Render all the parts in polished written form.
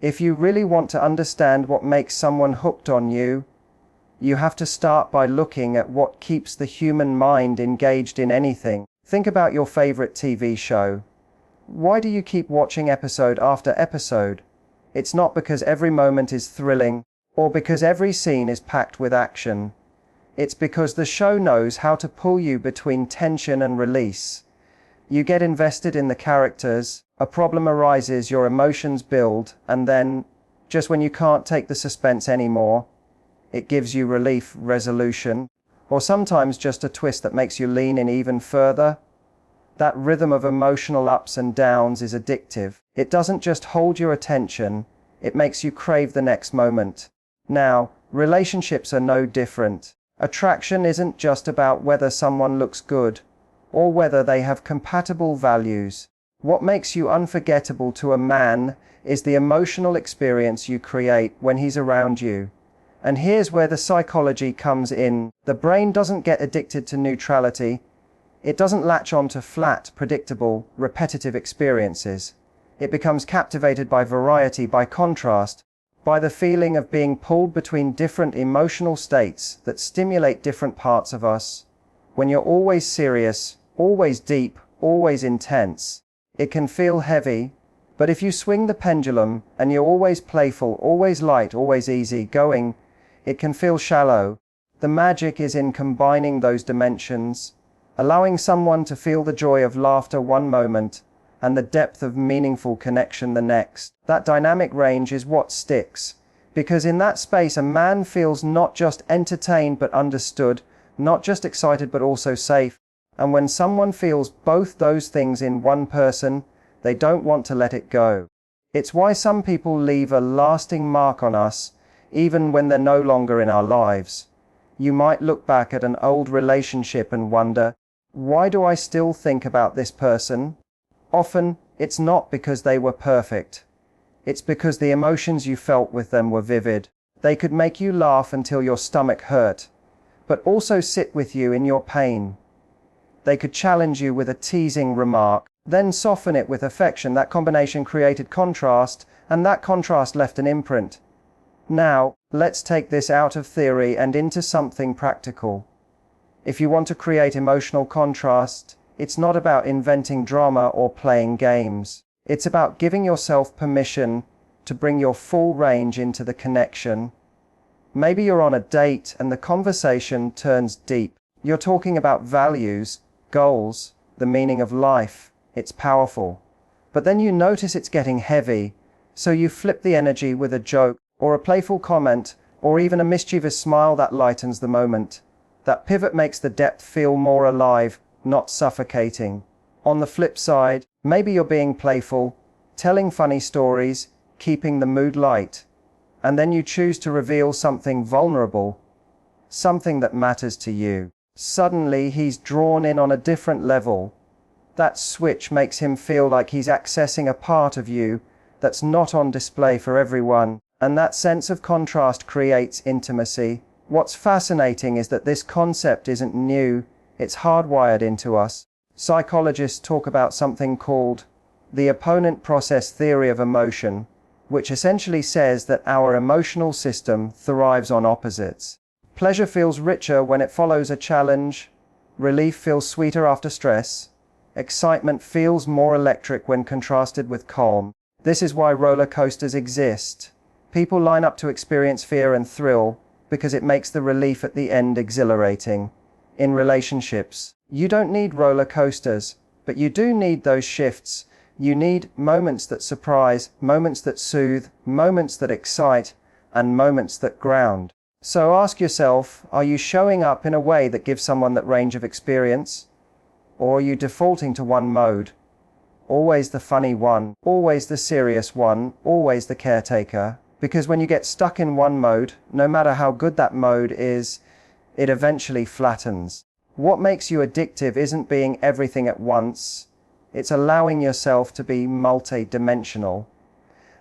If you really want to understand what makes someone hooked on you, you have to start by looking at what keeps the human mind engaged in anything. Think about your favorite TV show. Why do you keep watching episode after episode? It's not because every moment is thrilling, or because every scene is packed with action. It's because the show knows how to pull you between tension and release. You get invested in the characters, a problem arises, your emotions build, and then, just when you can't take the suspense anymore, it gives you relief, resolution, or sometimes just a twist that makes you lean in even further. That rhythm of emotional ups and downs is addictive. It doesn't just hold your attention, it makes you crave the next moment. Now, relationships are no different. Attraction isn't just about whether someone looks good, or whether they have compatible values. What makes you unforgettable to a man is the emotional experience you create when he's around you. And here's where the psychology comes in. The brain doesn't get addicted to neutrality. It doesn't latch on to flat, predictable, repetitive experiences. It becomes captivated by variety, by contrast, by the feeling of being pulled between different emotional states that stimulate different parts of us. When you're always serious, always deep, always intense, it can feel heavy, but if you swing the pendulum and you're always playful, always light, always easy going, it can feel shallow. The magic is in combining those dimensions, allowing someone to feel the joy of laughter one moment and the depth of meaningful connection the next. That dynamic range is what sticks, because in that space a man feels not just entertained but understood, not just excited but also safe. And when someone feels both those things in one person, they don't want to let it go. It's why some people leave a lasting mark on us, even when they're no longer in our lives. You might look back at an old relationship and wonder, why do I still think about this person? Often, it's not because they were perfect. It's because the emotions you felt with them were vivid. They could make you laugh until your stomach hurt, but also sit with you in your pain. They could challenge you with a teasing remark, then soften it with affection. That combination created contrast, and that contrast left an imprint. Now, let's take this out of theory and into something practical. If you want to create emotional contrast, it's not about inventing drama or playing games. It's about giving yourself permission to bring your full range into the connection. Maybe you're on a date and the conversation turns deep. You're talking about values, goals, the meaning of life. It's powerful. But then you notice it's getting heavy, so you flip the energy with a joke, or a playful comment, or even a mischievous smile that lightens the moment. That pivot makes the depth feel more alive, not suffocating. On the flip side, maybe you're being playful, telling funny stories, keeping the mood light, and then you choose to reveal something vulnerable, something that matters to you. Suddenly he's drawn in on a different level. That switch makes him feel like he's accessing a part of you that's not on display for everyone, and that sense of contrast creates intimacy. What's fascinating is that this concept isn't new, it's hardwired into us. Psychologists talk about something called the opponent process theory of emotion, which essentially says that our emotional system thrives on opposites. Pleasure feels richer when it follows a challenge, relief feels sweeter after stress, excitement feels more electric when contrasted with calm. This is why roller coasters exist. People line up to experience fear and thrill because it makes the relief at the end exhilarating. In relationships, you don't need roller coasters, but you do need those shifts. You need moments that surprise, moments that soothe, moments that excite, and moments that ground. So ask yourself, are you showing up in a way that gives someone that range of experience? Or are you defaulting to one mode? Always the funny one, always the serious one, always the caretaker. Because when you get stuck in one mode, no matter how good that mode is, it eventually flattens. What makes you addictive isn't being everything at once. It's allowing yourself to be multi-dimensional.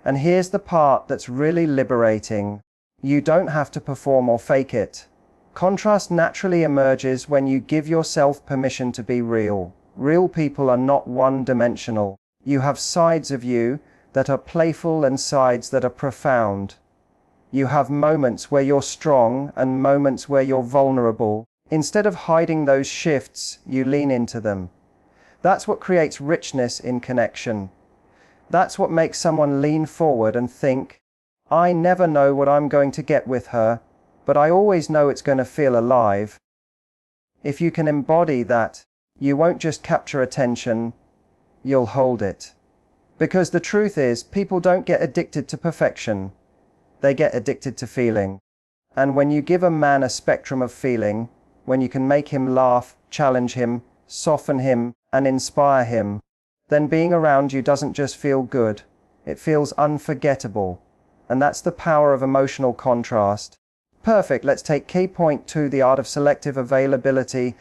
And here's the part that's really liberating. You don't have to perform or fake it. Contrast naturally emerges when you give yourself permission to be real. Real people are not one-dimensional. You have sides of you that are playful and sides that are profound. You have moments where you're strong and moments where you're vulnerable. Instead of hiding those shifts, you lean into them. That's what creates richness in connection. That's what makes someone lean forward and think, I never know what I'm going to get with her, but I always know it's going to feel alive. If you can embody that, you won't just capture attention, you'll hold it. Because the truth is, people don't get addicted to perfection. They get addicted to feeling. And when you give a man a spectrum of feeling, when you can make him laugh, challenge him, soften him, and inspire him, then being around you doesn't just feel good, it feels unforgettable. And that's the power of emotional contrast. Perfect, let's take key point 2, the art of selective availability,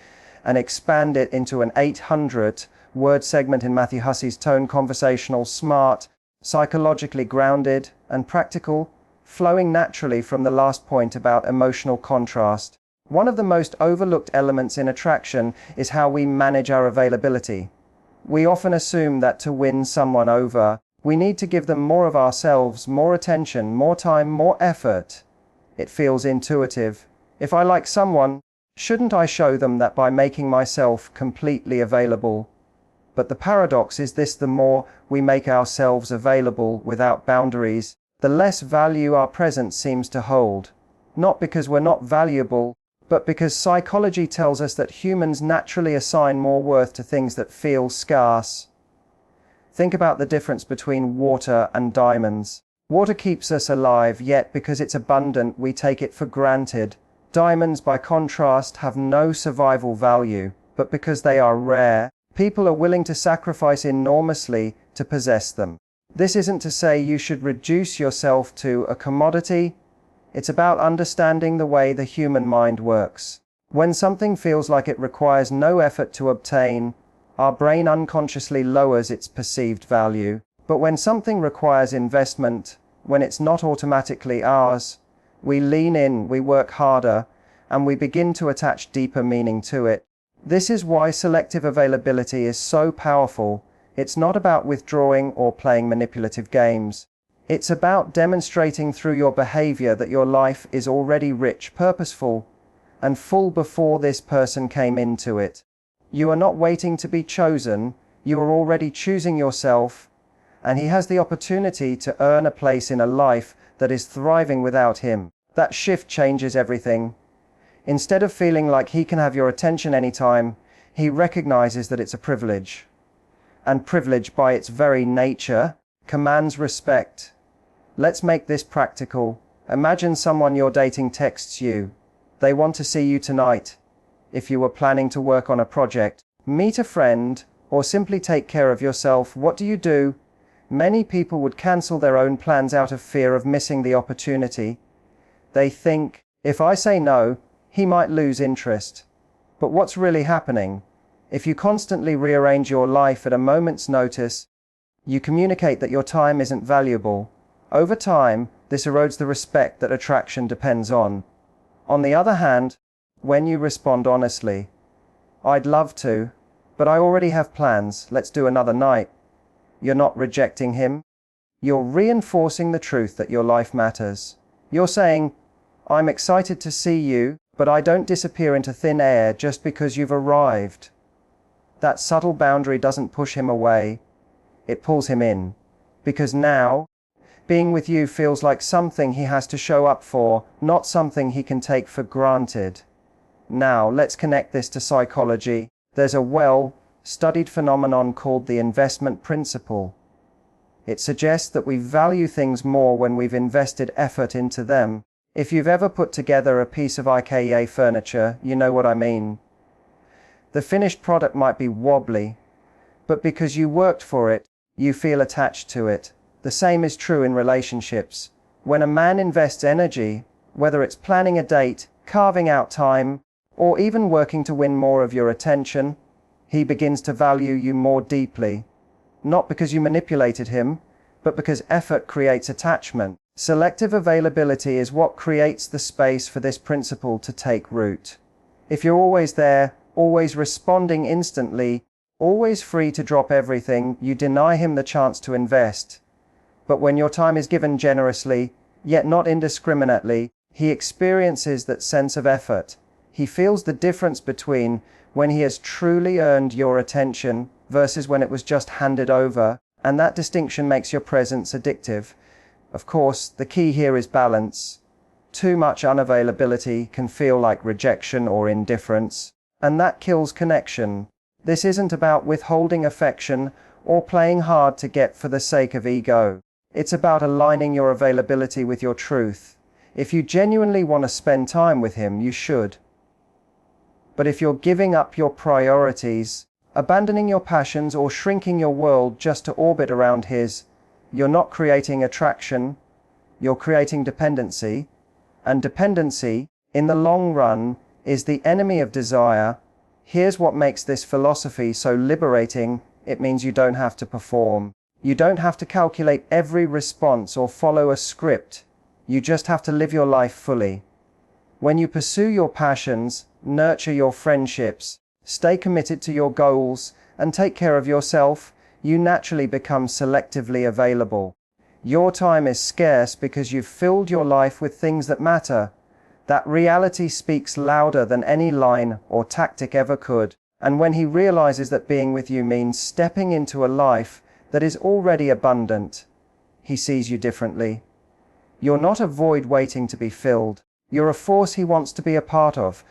and expand it into an 800-word segment in Matthew Hussey's tone: conversational, smart, psychologically grounded, and practical, flowing naturally from the last point about emotional contrast. One of the most overlooked elements in attraction is how we manage our availability. We often assume that to win someone over, we need to give them more of ourselves, more attention, more time, more effort. It feels intuitive. If I like someone, shouldn't I show them that by making myself completely available? But the paradox is this: the more we make ourselves available without boundaries, the less value our presence seems to hold. Not because we're not valuable, but because psychology tells us that humans naturally assign more worth to things that feel scarce. Think about the difference between water and diamonds. Water keeps us alive, yet because it's abundant, we take it for granted. Diamonds, by contrast, have no survival value, but because they are rare, people are willing to sacrifice enormously to possess them. This isn't to say you should reduce yourself to a commodity. It's about understanding the way the human mind works. When something feels like it requires no effort to obtain, our brain unconsciously lowers its perceived value. But when something requires investment, when it's not automatically ours, we lean in, we work harder, and we begin to attach deeper meaning to it. This is why selective availability is so powerful. It's not about withdrawing or playing manipulative games. It's about demonstrating through your behavior that your life is already rich, purposeful, and full before this person came into it. You are not waiting to be chosen, you are already choosing yourself, and he has the opportunity to earn a place in a life that is thriving without him. That shift changes everything. Instead of feeling like he can have your attention anytime, he recognizes that it's a privilege. And privilege, by its very nature, commands respect. Let's make this practical. Imagine someone you're dating texts you. They want to see you tonight. If you were planning to work on a project, meet a friend, or simply take care of yourself, what do? Many people would cancel their own plans out of fear of missing the opportunity. They think, if I say no, he might lose interest. But what's really happening? If you constantly rearrange your life at a moment's notice, you communicate that your time isn't valuable. Over time, this erodes the respect that attraction depends on. On the other hand, when you respond honestly, I'd love to, but I already have plans, let's do another night. You're not rejecting him. You're reinforcing the truth that your life matters. You're saying, I'm excited to see you, but I don't disappear into thin air just because you've arrived. That subtle boundary doesn't push him away. It pulls him in. Because now, being with you feels like something he has to show up for, not something he can take for granted. Now, let's connect this to psychology. There's a well-studied phenomenon called the investment principle. It suggests that we value things more when we've invested effort into them. If you've ever put together a piece of IKEA furniture, you know what I mean. The finished product might be wobbly, but because you worked for it, you feel attached to it. The same is true in relationships. When a man invests energy, whether it's planning a date, carving out time, or even working to win more of your attention, he begins to value you more deeply. Not because you manipulated him, but because effort creates attachment. Selective availability is what creates the space for this principle to take root. If you're always there, always responding instantly, always free to drop everything, you deny him the chance to invest. But when your time is given generously, yet not indiscriminately, he experiences that sense of effort. He feels the difference between when he has truly earned your attention versus when it was just handed over, and that distinction makes your presence addictive. Of course, the key here is balance. Too much unavailability can feel like rejection or indifference, and that kills connection. This isn't about withholding affection or playing hard to get for the sake of ego. It's about aligning your availability with your truth. If you genuinely want to spend time with him, you should. But if you're giving up your priorities, abandoning your passions, or shrinking your world just to orbit around his, you're not creating attraction, you're creating dependency. And dependency, in the long run, is the enemy of desire. Here's what makes this philosophy so liberating. It means you don't have to perform. You don't have to calculate every response or follow a script. You just have to live your life fully. When you pursue your passions, nurture your friendships, stay committed to your goals, and take care of yourself, you naturally become selectively available. Your time is scarce because you've filled your life with things that matter. That reality speaks louder than any line or tactic ever could. And when he realizes that being with you means stepping into a life that is already abundant, he sees you differently. You're not a void waiting to be filled. You're a force he wants to be a part of.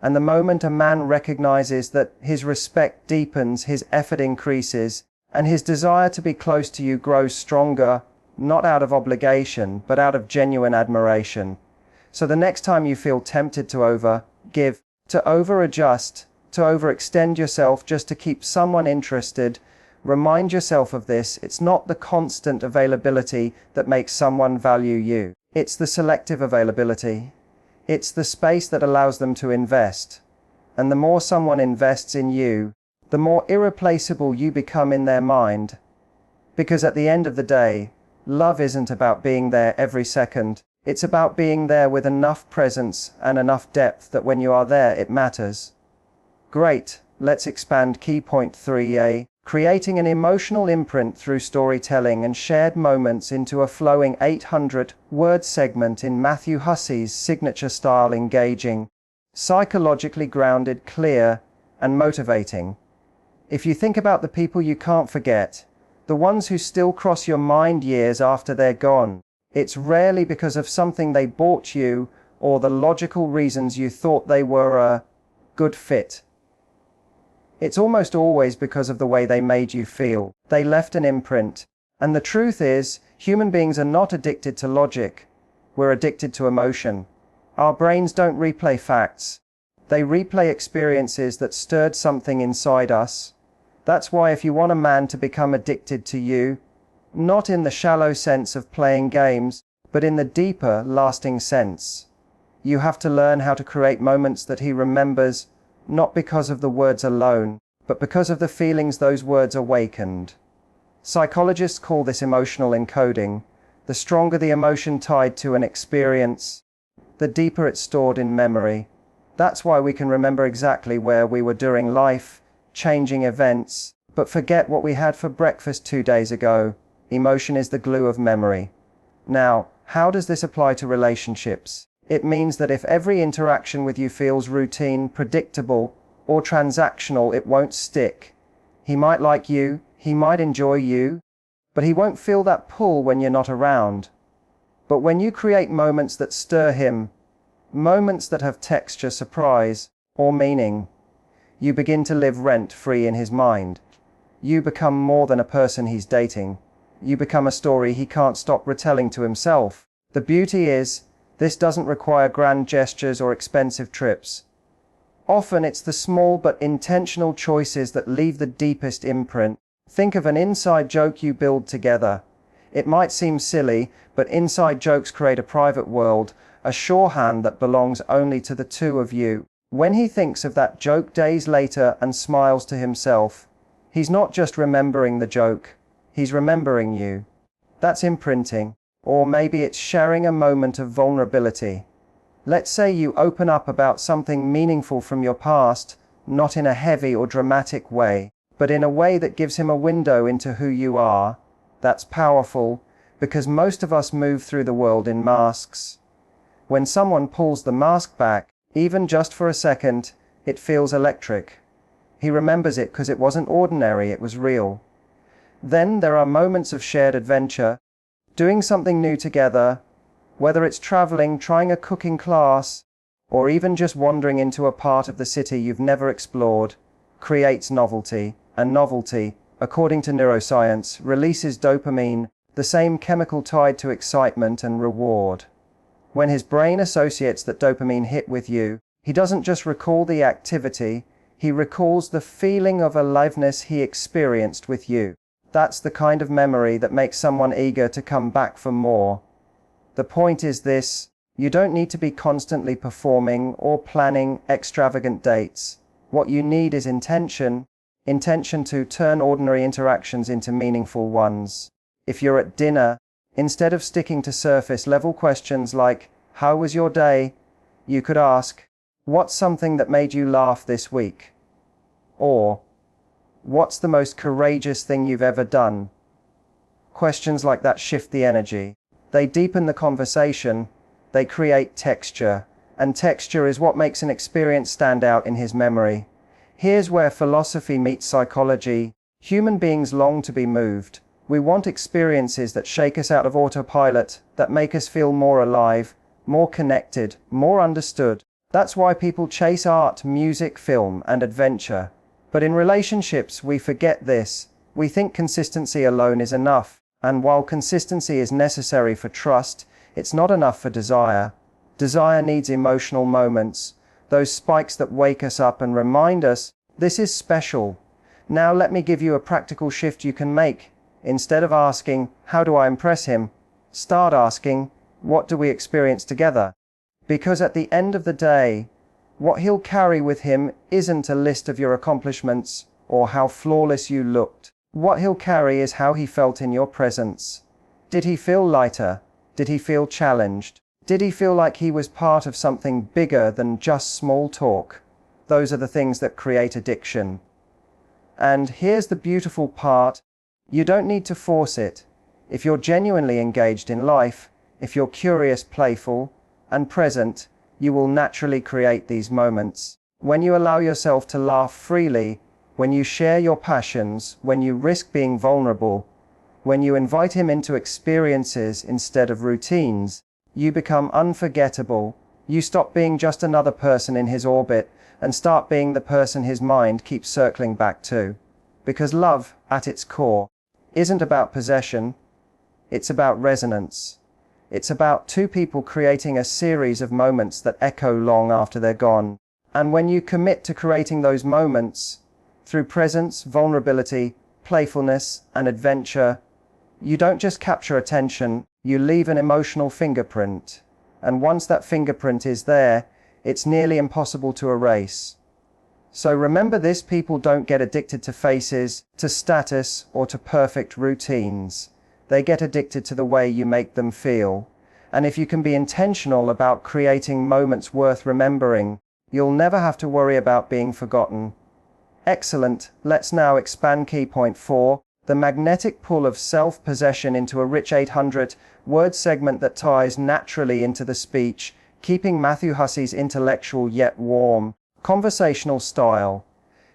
And the moment a man recognizes that, his respect deepens, his effort increases, and his desire to be close to you grows stronger, not out of obligation, but out of genuine admiration. So the next time you feel tempted to overgive, to over-adjust, to overextend yourself just to keep someone interested, remind yourself of this. It's not the constant availability that makes someone value you. It's the selective availability. It's the space that allows them to invest. And the more someone invests in you, the more irreplaceable you become in their mind. Because at the end of the day, love isn't about being there every second. It's about being there with enough presence and enough depth that when you are there, it matters. Great, let's expand key point 3a, creating an emotional imprint through storytelling and shared moments into a flowing 800-word segment in Matthew Hussey's signature style, engaging, psychologically grounded, clear, and motivating. If you think about the people you can't forget, the ones who still cross your mind years after they're gone, it's rarely because of something they bought you or the logical reasons you thought they were a good fit. It's almost always because of the way they made you feel. They left an imprint. And the truth is, human beings are not addicted to logic. We're addicted to emotion. Our brains don't replay facts. They replay experiences that stirred something inside us. That's why if you want a man to become addicted to you, not in the shallow sense of playing games, but in the deeper, lasting sense, you have to learn how to create moments that he remembers, not because of the words alone, but because of the feelings those words awakened. Psychologists call this emotional encoding. The stronger the emotion tied to an experience, the deeper it's stored in memory. That's why we can remember exactly where we were during life-changing events, but forget what we had for breakfast 2 days ago. Emotion is the glue of memory. Now, how does this apply to relationships? It means that if every interaction with you feels routine, predictable, or transactional, it won't stick. He might like you, he might enjoy you, but he won't feel that pull when you're not around. But when you create moments that stir him, moments that have texture, surprise, or meaning, you begin to live rent-free in his mind. You become more than a person he's dating. You become a story he can't stop retelling to himself. The beauty is, this doesn't require grand gestures or expensive trips. Often it's the small but intentional choices that leave the deepest imprint. Think of an inside joke you build together. It might seem silly, but inside jokes create a private world, a shorthand that belongs only to the two of you. When he thinks of that joke days later and smiles to himself, he's not just remembering the joke, he's remembering you. That's imprinting. Or maybe it's sharing a moment of vulnerability. Let's say you open up about something meaningful from your past, not in a heavy or dramatic way, but in a way that gives him a window into who you are. That's powerful, because most of us move through the world in masks. When someone pulls the mask back, even just for a second, it feels electric. He remembers it because it wasn't ordinary, it was real. Then there are moments of shared adventure, doing something new together, whether it's traveling, trying a cooking class, or even just wandering into a part of the city you've never explored, creates novelty. And novelty, according to neuroscience, releases dopamine, the same chemical tied to excitement and reward. When his brain associates that dopamine hit with you, he doesn't just recall the activity, he recalls the feeling of aliveness he experienced with you. That's the kind of memory that makes someone eager to come back for more. The point is this: you don't need to be constantly performing or planning extravagant dates. What you need is intention to turn ordinary interactions into meaningful ones. If you're at dinner, instead of sticking to surface-level questions like, "How was your day?" you could ask, "What's something that made you laugh this week?" Or, "What's the most courageous thing you've ever done?" Questions like that shift the energy. They deepen the conversation, they create texture, and texture is what makes an experience stand out in his memory. Here's where philosophy meets psychology. Human beings long to be moved. We want experiences that shake us out of autopilot, that make us feel more alive, more connected, more understood. That's why people chase art, music, film, and adventure. But in relationships, we forget this. We think consistency alone is enough. And while consistency is necessary for trust, it's not enough for desire. Desire needs emotional moments, those spikes that wake us up and remind us, this is special. Now let me give you a practical shift you can make. Instead of asking, how do I impress him? Start asking, what do we experience together? Because at the end of the day, what he'll carry with him isn't a list of your accomplishments or how flawless you looked. What he'll carry is how he felt in your presence. Did he feel lighter? Did he feel challenged? Did he feel like he was part of something bigger than just small talk? Those are the things that create addiction. And here's the beautiful part. You don't need to force it. If you're genuinely engaged in life, if you're curious, playful, and present, you will naturally create these moments. When you allow yourself to laugh freely, when you share your passions, when you risk being vulnerable, when you invite him into experiences instead of routines, you become unforgettable. You stop being just another person in his orbit and start being the person his mind keeps circling back to. Because love, at its core, isn't about possession, it's about resonance. It's about two people creating a series of moments that echo long after they're gone. And when you commit to creating those moments, through presence, vulnerability, playfulness, and adventure, you don't just capture attention, you leave an emotional fingerprint. And once that fingerprint is there, it's nearly impossible to erase. So remember this: people don't get addicted to faces, to status, or to perfect routines. They get addicted to the way you make them feel. And if you can be intentional about creating moments worth remembering, you'll never have to worry about being forgotten. Excellent. Let's now expand key point 4, the magnetic pull of self-possession, into a rich 800-word segment that ties naturally into the speech, keeping Matthew Hussey's intellectual yet warm, conversational style.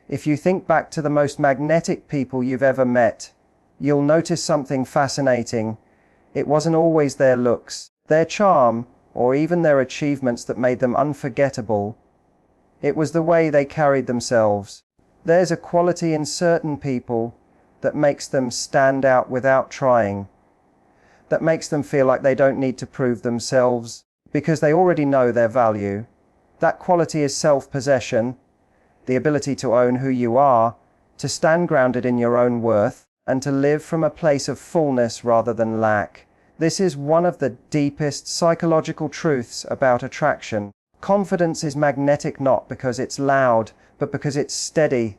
If you think back to the most magnetic people you've ever met, you'll notice something fascinating. It wasn't always their looks, their charm, or even their achievements that made them unforgettable. It was the way they carried themselves. There's a quality in certain people that makes them stand out without trying, that makes them feel like they don't need to prove themselves, because they already know their value. That quality is self-possession, the ability to own who you are, to stand grounded in your own worth, and to live from a place of fullness rather than lack. This is one of the deepest psychological truths about attraction. Confidence is magnetic not because it's loud, but because it's steady.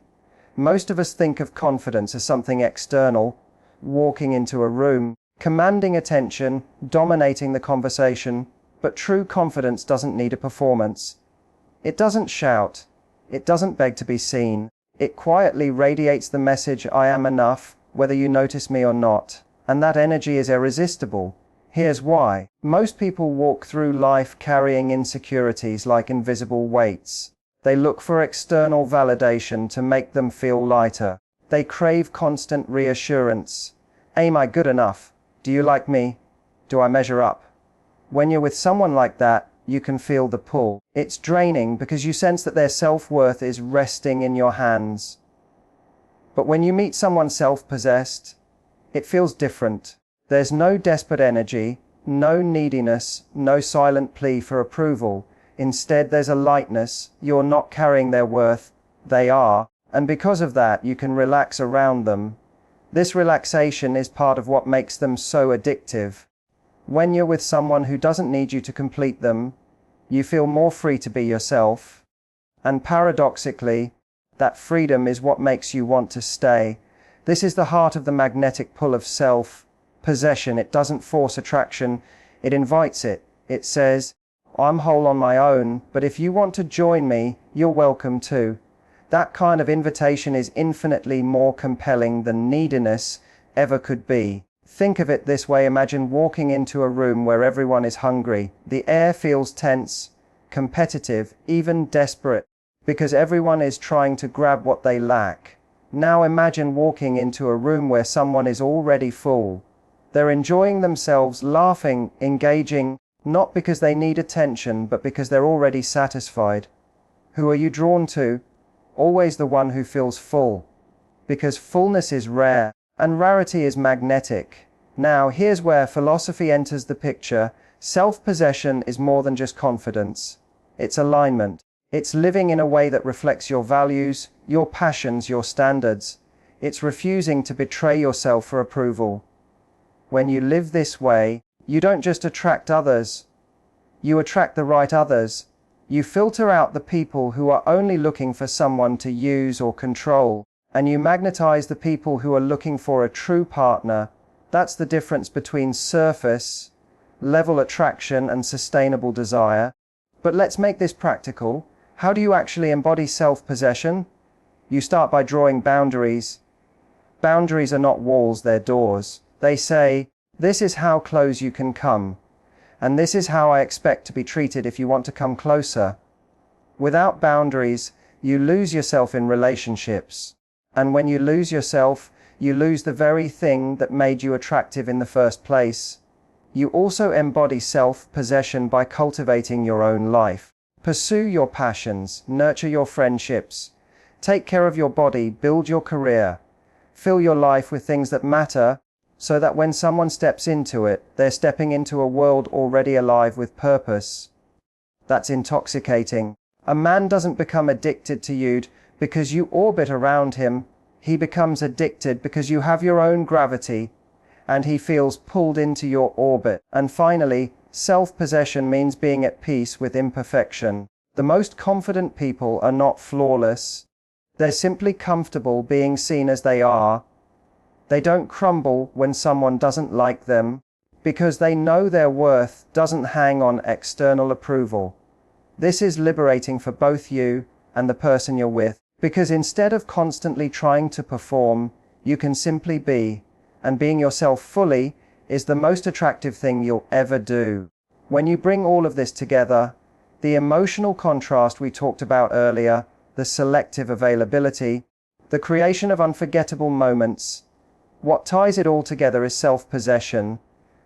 Most of us think of confidence as something external, walking into a room, commanding attention, dominating the conversation, but true confidence doesn't need a performance. It doesn't shout. It doesn't beg to be seen. It quietly radiates the message, I am enough, whether you notice me or not. And that energy is irresistible. Here's why. Most people walk through life carrying insecurities like invisible weights. They look for external validation to make them feel lighter. They crave constant reassurance. Am I good enough? Do you like me? Do I measure up? When you're with someone like that, you can feel the pull. It's draining because you sense that their self-worth is resting in your hands. But when you meet someone self-possessed, it feels different. There's no desperate energy, no neediness, no silent plea for approval. Instead, there's a lightness. You're not carrying their worth, they are. And because of that, you can relax around them. This relaxation is part of what makes them so addictive. When you're with someone who doesn't need you to complete them, you feel more free to be yourself. And paradoxically, that freedom is what makes you want to stay. This is the heart of the magnetic pull of self-possession. It doesn't force attraction, it invites it. It says, I'm whole on my own, but if you want to join me, you're welcome too. That kind of invitation is infinitely more compelling than neediness ever could be. Think of it this way. Imagine walking into a room where everyone is hungry. The air feels tense, competitive, even desperate, because everyone is trying to grab what they lack. Now imagine walking into a room where someone is already full. They're enjoying themselves, laughing, engaging, not because they need attention, but because they're already satisfied. Who are you drawn to? Always the one who feels full. Because fullness is rare, and rarity is magnetic. Now, here's where philosophy enters the picture. Self-possession is more than just confidence. It's alignment. It's living in a way that reflects your values, your passions, your standards. It's refusing to betray yourself for approval. When you live this way, you don't just attract others. You attract the right others. You filter out the people who are only looking for someone to use or control, and you magnetize the people who are looking for a true partner. That's the difference between surface level attraction and sustainable desire. But let's make this practical. How do you actually embody self-possession? You start by drawing boundaries. Boundaries are not walls, they're doors. They say, this is how close you can come, and this is how I expect to be treated if you want to come closer. Without boundaries, you lose yourself in relationships. And when you lose yourself, you lose the very thing that made you attractive in the first place. You also embody self-possession by cultivating your own life. Pursue your passions, nurture your friendships, take care of your body, build your career, fill your life with things that matter, so that when someone steps into it, they're stepping into a world already alive with purpose. That's intoxicating. A man doesn't become addicted to you because you orbit around him. He becomes addicted because you have your own gravity, and he feels pulled into your orbit. And finally, self-possession means being at peace with imperfection. The most confident people are not flawless. They're simply comfortable being seen as they are. They don't crumble when someone doesn't like them, because they know their worth doesn't hang on external approval. This is liberating for both you and the person you're with, because instead of constantly trying to perform, you can simply be, and being yourself fully is the most attractive thing you'll ever do. When you bring all of this together, the emotional contrast we talked about earlier, the selective availability, the creation of unforgettable moments, what ties it all together is self-possession,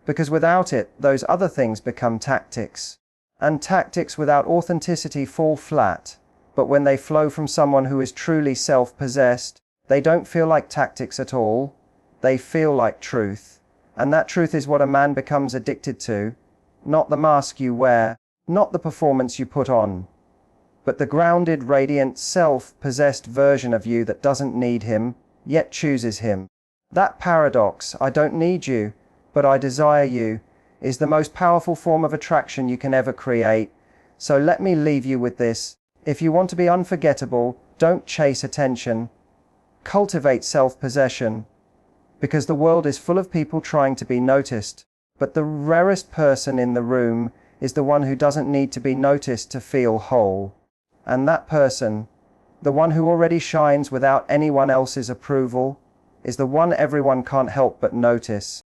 because without it, those other things become tactics. And tactics without authenticity fall flat. But when they flow from someone who is truly self-possessed, they don't feel like tactics at all. They feel like truth. And that truth is what a man becomes addicted to. Not the mask you wear, not the performance you put on, but the grounded, radiant, self-possessed version of you that doesn't need him, yet chooses him. That paradox, I don't need you, but I desire you, is the most powerful form of attraction you can ever create. So let me leave you with this. If you want to be unforgettable, don't chase attention. Cultivate self-possession. Because the world is full of people trying to be noticed. But the rarest person in the room is the one who doesn't need to be noticed to feel whole. And that person, the one who already shines without anyone else's approval, is the one everyone can't help but notice.